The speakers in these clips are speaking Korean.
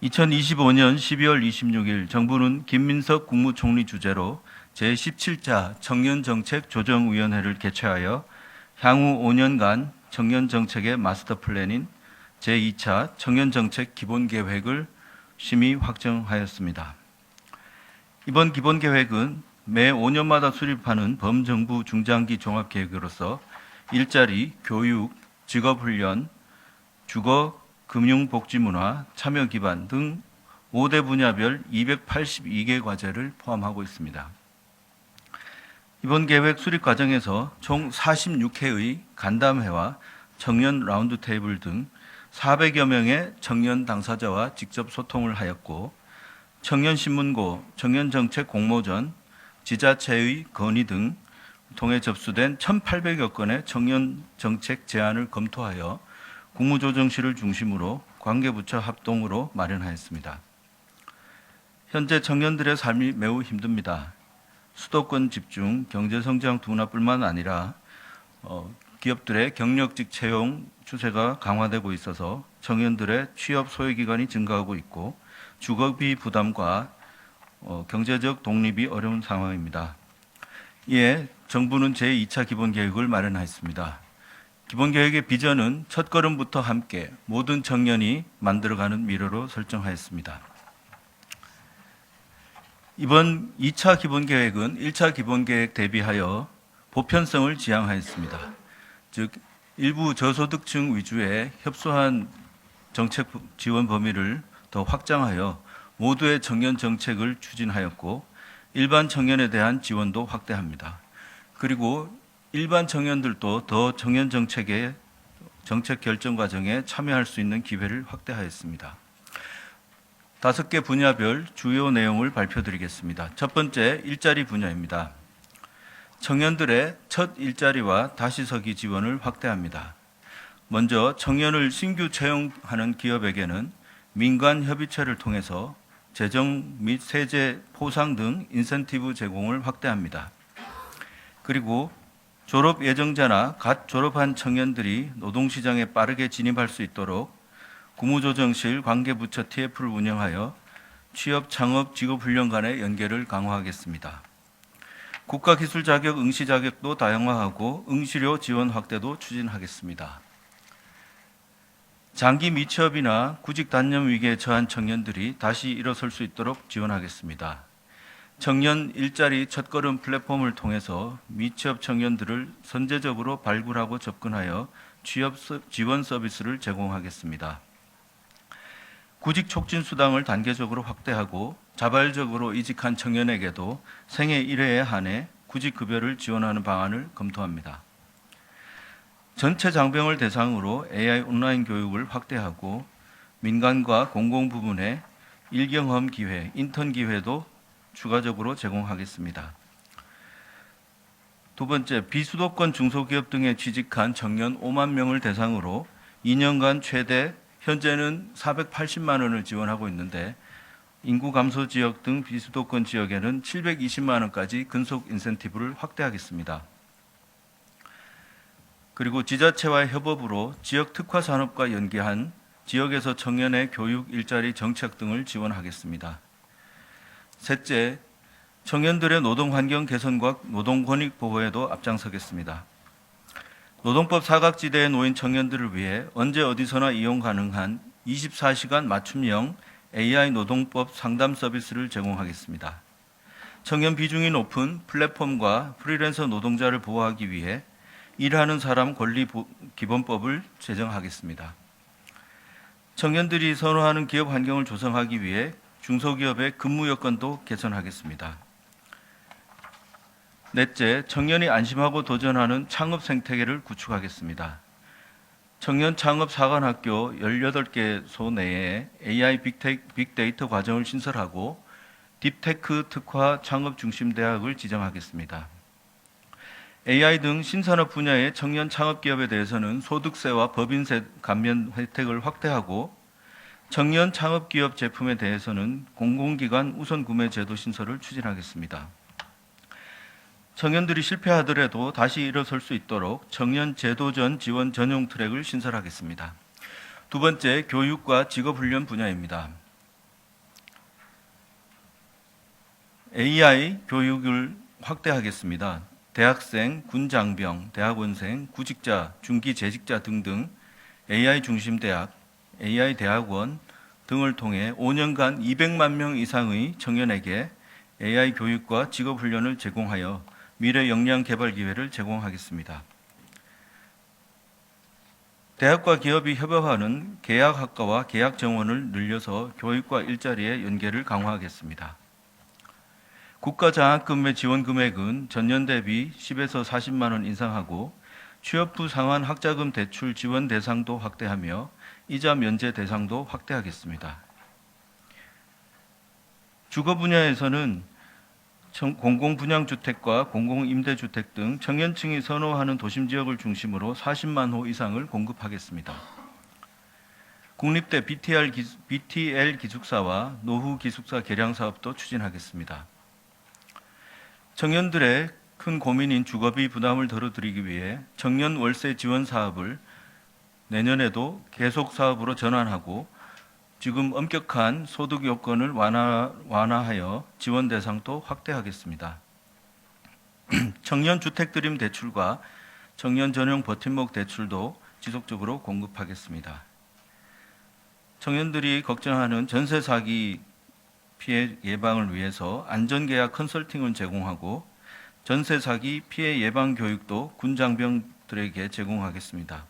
2025년 12월 26일 정부는 김민석 국무총리 주재로 제17차 청년정책 조정위원회를 개최하여 향후 5년간 청년정책의 마스터 플랜인 제2차 청년정책 기본계획을 심의 확정하였습니다. 이번 기본계획은 매 5년마다 수립하는 범정부 중장기 종합계획으로서 일자리, 교육, 직업훈련, 주거, 금융복지문화, 참여기반 등 5대 분야별 282개 과제를 포함하고 있습니다. 이번 계획 수립 과정에서 총 46회의 간담회와 청년 라운드 테이블 등 400여 명의 청년 당사자와 직접 소통을 하였고, 청년신문고, 청년정책 공모전, 지자체의 건의 등 통해 접수된 1,800여 건의 청년정책 제안을 검토하여 국무조정실을 중심으로 관계부처 합동으로 마련하였습니다. 현재 청년들의 삶이 매우 힘듭니다. 수도권 집중, 경제성장 둔화뿐만 아니라 기업들의 경력직 채용 추세가 강화되고 있어서 청년들의 취업 소요기간이 증가하고 있고 주거비 부담과 경제적 독립이 어려운 상황입니다. 이에 정부는 제2차 기본계획을 마련하였습니다. 기본계획의 비전은 첫걸음부터 함께 모든 청년이 만들어가는 미래로 설정하였습니다. 이번 2차 기본계획은 1차 기본계획 대비하여 보편성을 지향하였습니다. 즉, 일부 저소득층 위주의 협소한 정책 지원 범위를 더 확장하여 모두의 청년 정책을 추진하였고, 일반 청년에 대한 지원도 확대합니다. 그리고 일반 청년들도 더 청년 정책의 정책 결정 과정에 참여할 수 있는 기회를 확대하였습니다. 5개 분야별 주요 내용을 발표드리겠습니다. 첫 번째, 일자리 분야입니다. 청년들의 첫 일자리와 다시서기 지원을 확대합니다. 먼저 청년을 신규 채용하는 기업에게는 민간 협의체를 통해서 재정 및 세제 포상 등 인센티브 제공을 확대합니다. 그리고 졸업 예정자나 갓 졸업한 청년들이 노동시장에 빠르게 진입할 수 있도록 국무조정실 관계부처 TF를 운영하여 취업, 창업, 직업훈련 간의 연계를 강화하겠습니다. 국가기술 자격, 응시 자격도 다양화하고 응시료 지원 확대도 추진하겠습니다. 장기 미취업이나 구직 단념 위기에 처한 청년들이 다시 일어설 수 있도록 지원하겠습니다. 청년 일자리 첫걸음 플랫폼을 통해서 미취업 청년들을 선제적으로 발굴하고 접근하여 취업 지원 서비스를 제공하겠습니다. 구직 촉진 수당을 단계적으로 확대하고 자발적으로 이직한 청년에게도 생애 1회에 한해 구직급여를 지원하는 방안을 검토합니다. 전체 장병을 대상으로 AI 온라인 교육을 확대하고 민간과 공공 부문에 일경험 기회, 인턴 기회도 추가적으로 제공하겠습니다. 두 번째, 비수도권 중소기업 등에 취직한 청년 5만 명을 대상으로 2년간 최대 현재는 480만 원을 지원하고 있는데 인구 감소 지역 등 비수도권 지역에는 720만 원까지 근속 인센티브를 확대하겠습니다. 그리고 지자체와의 협업으로 지역 특화 산업과 연계한 지역에서 청년의 교육, 일자리, 정책 등을 지원하겠습니다. 셋째, 청년들의 노동 환경 개선과 노동 권익 보호에도 앞장서겠습니다. 노동법 사각지대에 놓인 청년들을 위해 언제 어디서나 이용 가능한 24시간 맞춤형 AI 노동법 상담 서비스를 제공하겠습니다. 청년 비중이 높은 플랫폼과 프리랜서 노동자를 보호하기 위해 일하는 사람 권리 기본법을 제정하겠습니다. 청년들이 선호하는 기업 환경을 조성하기 위해 중소기업의 근무 여건도 개선하겠습니다. 넷째, 청년이 안심하고 도전하는 창업 생태계를 구축하겠습니다. 청년 창업 사관학교 18개소 내에 AI 빅데이터 과정을 신설하고 딥테크 특화 창업 중심 대학을 지정하겠습니다. AI 등 신산업 분야의 청년 창업 기업에 대해서는 소득세와 법인세 감면 혜택을 확대하고 청년 창업 기업 제품에 대해서는 공공기관 우선 구매 제도 신설을 추진하겠습니다. 청년들이 실패하더라도 다시 일어설 수 있도록 청년 제도전 지원 전용 트랙을 신설하겠습니다. 두 번째, 교육과 직업훈련 분야입니다. AI 교육을 확대하겠습니다. 대학생, 군장병, 대학원생, 구직자, 중기 재직자 등등 AI 중심 대학, AI 대학원 등을 통해 5년간 200만 명 이상의 청년에게 AI 교육과 직업 훈련을 제공하여 미래 역량 개발 기회를 제공하겠습니다. 대학과 기업이 협업하는 계약학과와 계약 정원을 늘려서 교육과 일자리의 연계를 강화하겠습니다. 국가장학금의 지원 금액은 전년 대비 10에서 40만 원 인상하고 취업 후 상환 학자금 대출 지원 대상도 확대하며 이자 면제 대상도 확대하겠습니다. 주거 분야에서는 공공분양주택과 공공임대주택 등 청년층이 선호하는 도심지역을 중심으로 40만 호 이상을 공급하겠습니다. 국립대 BTL 기숙사와 노후 기숙사 개량 사업도 추진하겠습니다. 청년들의 큰 고민인 주거비 부담을 덜어드리기 위해 청년 월세 지원 사업을 내년에도 계속 사업으로 전환하고 지금 엄격한 소득 요건을 완화하여 지원 대상도 확대하겠습니다. 청년 주택 드림 대출과 청년 전용 버팀목 대출도 지속적으로 공급하겠습니다. 청년들이 걱정하는 전세 사기 피해 예방을 위해서 안전계약 컨설팅을 제공하고 전세 사기 피해 예방 교육도 군장병들에게 제공하겠습니다.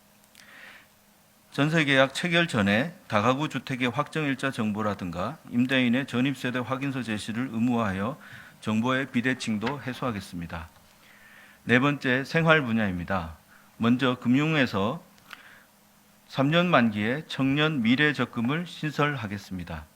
전세계약 체결 전에 다가구 주택의 확정일자 정보라든가 임대인의 전입세대 확인서 제시를 의무화하여 정보의 비대칭도 해소하겠습니다. 네 번째, 생활 분야입니다. 먼저 금융에서 3년 만기에 청년 미래적금을 신설하겠습니다.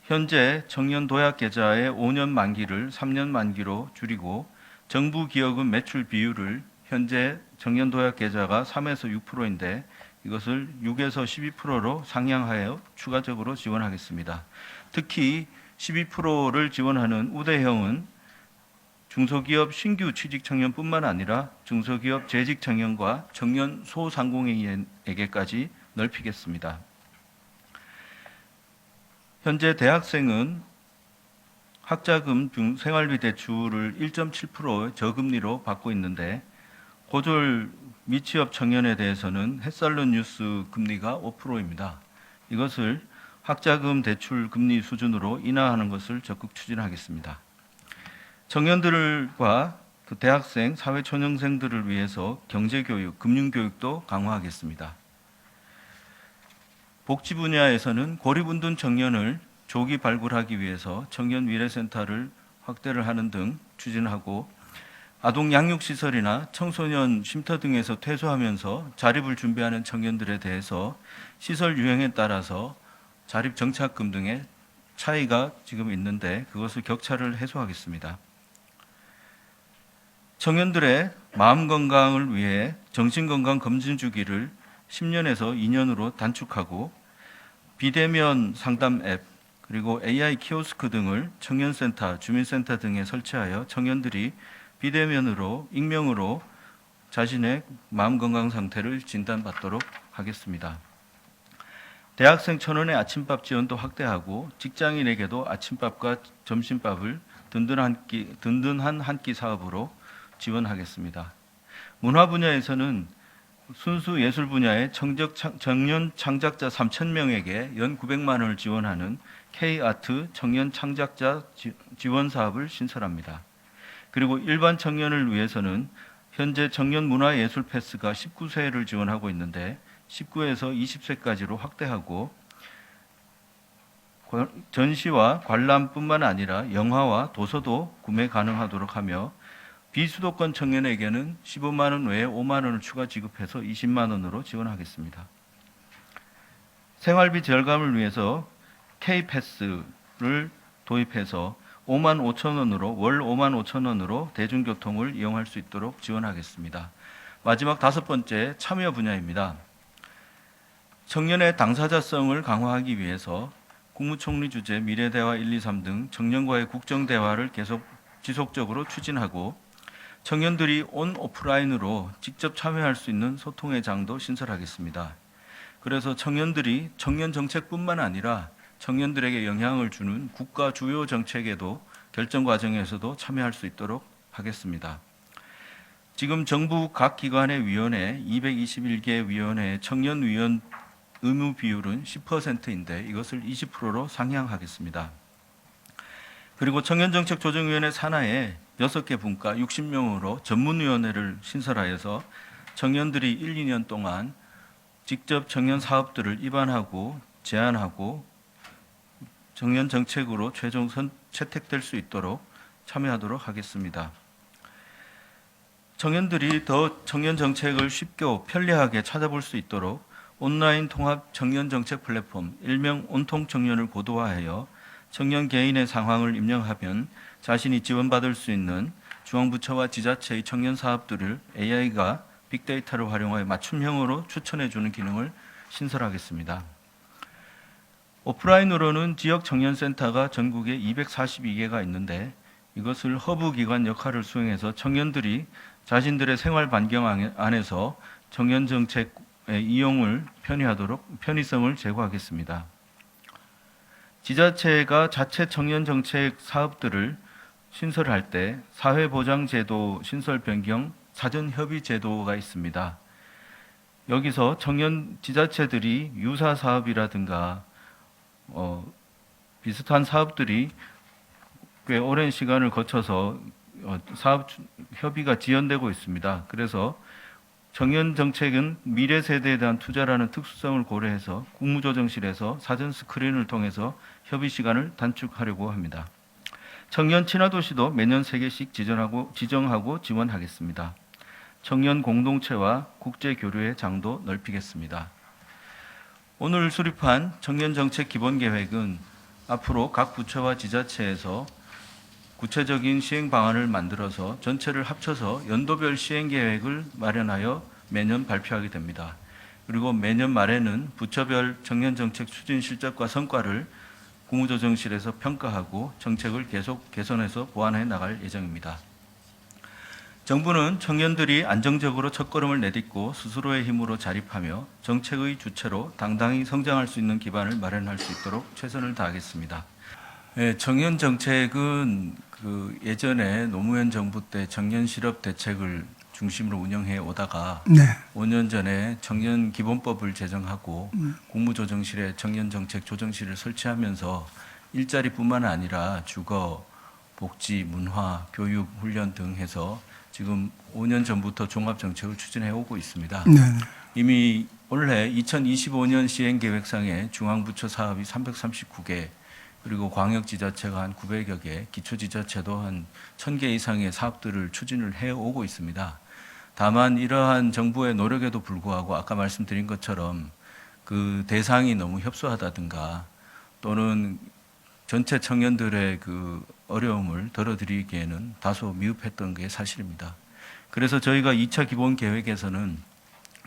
현재 청년 도약 계좌의 5년 만기를 3년 만기로 줄이고 정부 기여금 매출 비율을 현재 청년 도약 계좌가 3에서 6%인데 이것을 6에서 12%로 상향하여 추가적으로 지원하겠습니다. 특히 12%를 지원하는 우대형은 중소기업 신규 취직 청년뿐만 아니라 중소기업 재직 청년과 청년 소상공인에게까지 넓히겠습니다. 현재 대학생은 학자금 중 생활비 대출을 1.7% 저금리로 받고 있는데 고졸 미취업 청년에 대해서는 햇살론 뉴스 금리가 5%입니다. 이것을 학자금 대출 금리 수준으로 인하하는 것을 적극 추진하겠습니다. 청년들과 대학생, 사회초년생들을 위해서 경제교육, 금융교육도 강화하겠습니다. 복지 분야에서는 고립운둔 청년을 조기 발굴하기 위해서 청년미래센터를 확대를 하는 등 추진하고 아동 양육시설이나 청소년 쉼터 등에서 퇴소하면서 자립을 준비하는 청년들에 대해서 시설 유형에 따라서 자립 정착금 등의 차이가 지금 있는데 그것을 격차를 해소하겠습니다. 청년들의 마음 건강을 위해 정신건강 검진 주기를 10년에서 2년으로 단축하고 비대면 상담 앱 그리고 AI 키오스크 등을 청년센터, 주민센터 등에 설치하여 청년들이 비대면으로 익명으로 자신의 마음 건강 상태를 진단받도록 하겠습니다. 대학생 1,000원의 아침밥 지원도 확대하고 직장인에게도 아침밥과 점심밥을 든든한 한 끼 사업으로 지원하겠습니다. 문화 분야에서는 순수 예술 분야의 청년 창작자 3,000명에게 연 900만 원을 지원하는 K-아트 청년 창작자 지원 사업을 신설합니다. 그리고 일반 청년을 위해서는 현재 청년 문화예술 패스가 19세를 지원하고 있는데 19에서 20세까지로 확대하고 전시와 관람뿐만 아니라 영화와 도서도 구매 가능하도록 하며 비수도권 청년에게는 15만 원 외에 5만 원을 추가 지급해서 20만 원으로 지원하겠습니다. 생활비 절감을 위해서 K패스를 도입해서 5만 5천 원으로 월 5만 5천 원으로 대중교통을 이용할 수 있도록 지원하겠습니다. 마지막 5번째 참여 분야입니다. 청년의 당사자성을 강화하기 위해서 국무총리 주재 미래대화 1, 2, 3 등 청년과의 국정대화를 계속 지속적으로 추진하고 청년들이 온 오프라인으로 직접 참여할 수 있는 소통의 장도 신설하겠습니다. 그래서 청년들이 청년 정책뿐만 아니라 청년들에게 영향을 주는 국가 주요 정책에도 결정 과정에서도 참여할 수 있도록 하겠습니다. 지금 정부 각 기관의 위원회 221개 위원회의 청년 위원 의무 비율은 10%인데 이것을 20%로 상향하겠습니다. 그리고 청년정책조정위원회 산하에 6개 분과 60명으로 전문위원회를 신설하여서 청년들이 1, 2년 동안 직접 청년 사업들을 입안하고 제안하고 청년 정책으로 최종 채택될 수 있도록 참여하도록 하겠습니다. 청년들이 더 청년 정책을 쉽고 편리하게 찾아볼 수 있도록 온라인 통합 청년 정책 플랫폼 일명 온통 청년을 고도화하여 청년 개인의 상황을 입력하면 자신이 지원받을 수 있는 중앙부처와 지자체의 청년 사업들을 AI가 빅데이터를 활용하여 맞춤형으로 추천해 주는 기능을 신설하겠습니다. 오프라인으로는 지역 청년센터가 전국에 242개가 있는데 이것을 허브 기관 역할을 수행해서 청년들이 자신들의 생활 반경 안에서 청년 정책의 이용을 편의성을 제고하겠습니다. 지자체가 자체 청년 정책 사업들을 신설할 때 사회보장제도 신설 변경 사전 협의 제도가 있습니다. 여기서 청년 지자체들이 유사 사업이라든가 비슷한 사업들이 꽤 오랜 시간을 거쳐서 사업 협의가 지연되고 있습니다. 그래서 청년 정책은 미래 세대에 대한 투자라는 특수성을 고려해서 국무조정실에서 사전 스크린을 통해서 협의 시간을 단축하려고 합니다. 청년 친화도시도 매년 3개씩 지정하고 지원하겠습니다. 청년 공동체와 국제 교류의 장도 넓히겠습니다. 오늘 수립한 청년 정책 기본 계획은 앞으로 각 부처와 지자체에서 구체적인 시행 방안을 만들어서 전체를 합쳐서 연도별 시행 계획을 마련하여 매년 발표하게 됩니다. 그리고 매년 말에는 부처별 청년 정책 추진 실적과 성과를 국무조정실에서 평가하고 정책을 계속 개선해서 보완해 나갈 예정입니다. 정부는 청년들이 안정적으로 첫걸음을 내딛고 스스로의 힘으로 자립하며 정책의 주체로 당당히 성장할 수 있는 기반을 마련할 수 있도록 최선을 다하겠습니다. 청년 정책은 예전에 노무현 정부 때 청년 실업 대책을 중심으로 운영해 오다가 5년 전에 청년 기본법을 제정하고 국무조정실에 청년 정책 조정실을 설치하면서 일자리뿐만 아니라 주거, 복지, 문화, 교육, 훈련 등 해서 지금 5년 전부터 종합정책을 추진해 오고 있습니다. 이미 올해 2025년 시행계획상에 중앙부처 사업이 339개, 그리고 광역지자체가 한 900여 개, 기초지자체도 한 1000개 이상의 사업들을 추진을 해오고 있습니다. 다만 이러한 정부의 노력에도 불구하고 아까 말씀드린 것처럼 그 대상이 너무 협소하다든가 또는 전체 청년들의 그 어려움을 덜어드리기에는 다소 미흡했던 게 사실입니다. 그래서 저희가 2차 기본 계획에서는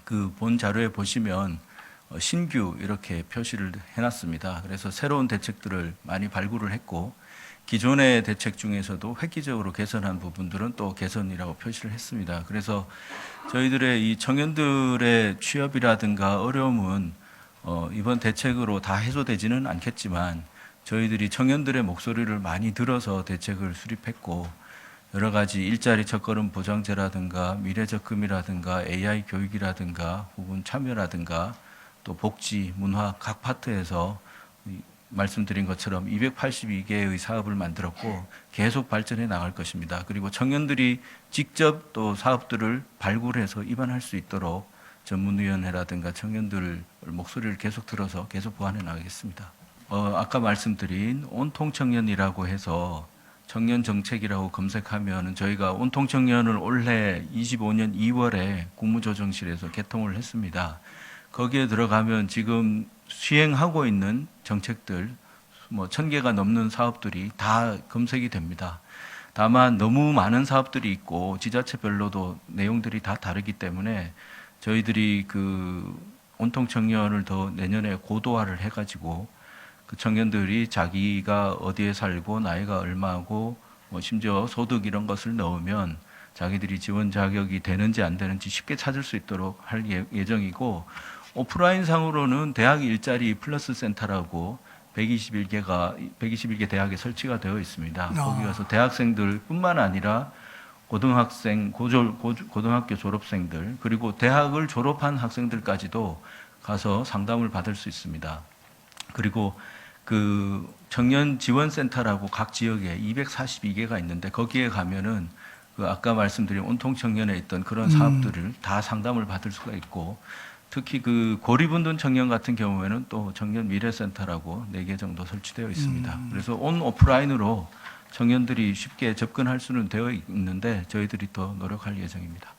그 본 자료에 보시면 신규 이렇게 표시를 해놨습니다. 그래서 새로운 대책들을 많이 발굴을 했고 기존의 대책 중에서도 획기적으로 개선한 부분들은 또 개선이라고 표시를 했습니다. 그래서 저희들의 이 청년들의 취업이라든가 어려움은 이번 대책으로 다 해소되지는 않겠지만 저희들이 청년들의 목소리를 많이 들어서 대책을 수립했고 여러 가지 일자리 첫걸음 보장제라든가 미래적금이라든가 AI 교육이라든가 혹은 참여라든가 또 복지, 문화 각 파트에서 말씀드린 것처럼 282개의 사업을 만들었고 계속 발전해 나갈 것입니다. 그리고 청년들이 직접 또 사업들을 발굴해서 입안할 수 있도록 전문위원회라든가 청년들 목소리를 계속 들어서 계속 보완해 나가겠습니다. 아까 말씀드린 온통청년이라고 해서 청년 정책이라고 검색하면 저희가 온통청년을 올해 25년 2월에 국무조정실에서 개통을 했습니다. 거기에 들어가면 지금 시행하고 있는 정책들 1000개가 넘는 사업들이 다 검색이 됩니다. 다만 너무 많은 사업들이 있고 지자체별로도 내용들이 다 다르기 때문에 저희들이 그 온통 청년을 더 내년에 고도화를 해가지고 그 청년들이 자기가 어디에 살고 나이가 얼마고 심지어 소득 이런 것을 넣으면 자기들이 지원 자격이 되는지 안 되는지 쉽게 찾을 수 있도록 할 예정이고 오프라인 상으로는 대학 일자리 플러스 센터라고 121개 대학에 설치가 되어 있습니다. 거기 가서 대학생들뿐만 아니라 고등학생, 고등학교 졸업생들, 그리고 대학을 졸업한 학생들까지도 가서 상담을 받을 수 있습니다. 그리고 그 청년 지원센터라고 각 지역에 242개가 있는데 거기에 가면은 그 아까 말씀드린 온통 청년에 있던 그런 사업들을 다 상담을 받을 수가 있고, 특히 그 고립운동 청년 같은 경우에는 또 청년 미래센터라고 4개 정도 설치되어 있습니다. 그래서 온 오프라인으로 청년들이 쉽게 접근할 수는 되어 있는데 저희들이 더 노력할 예정입니다.